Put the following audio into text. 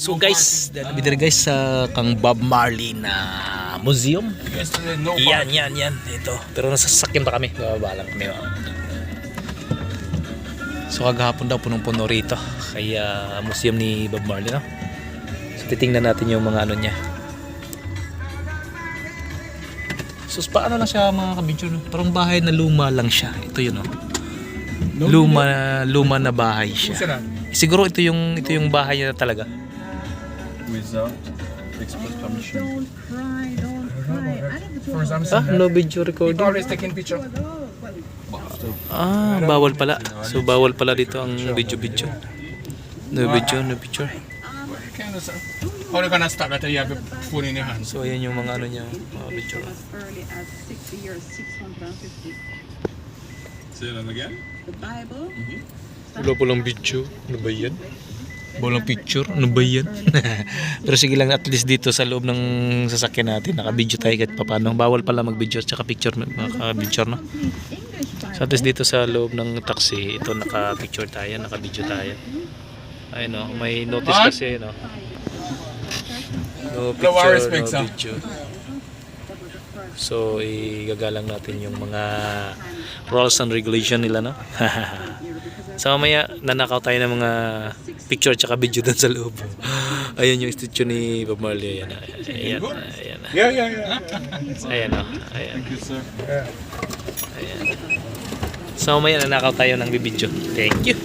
So guys, dito guys sa kang Bob Marley na museum. Yan. Ito. Pero nasa sasakyan pa kami. Bababa lang kami. So kagahapon daw punong-puno rito. Kaya museum ni Bob Marley, no? So titingnan natin yung mga ano niya. So paano lang siya mga kabidyo, no? Parang bahay na luma lang siya. Ito yun, no? Luma na bahay siya. Siguro ito yung bahay niya talaga. Without express permission. No video recording. Always taking picture. Bawal pala. So bawal pala dito ang video. No picture. How are you gonna start that you have your phone in your hand? So ayan yung mga ano niya, mga picture. Say that again. Wala palang video. Ano ba yan? Walang picture. Ano ba yan? Pero sige lang, at least dito sa loob ng sasakyan natin, naka-video tayo kahit paano. Bawal pala mag-video at saka picture, naka-picture, no? So at least dito sa loob ng taxi, ito naka-picture tayo, naka-video tayo. Ayun, no? May notice kasi, no? No picture, no video. So igagalang natin yung mga rules and regulation nila, no? So mamaya nanakaw tayo ng mga picture tsaka video dun sa loob. Ayun yung statue ni Bob Marley. Ayan. Yeah. Ayan. Thank you, sir. Ayan. So mamaya nanakaw tayo ng video. Thank you.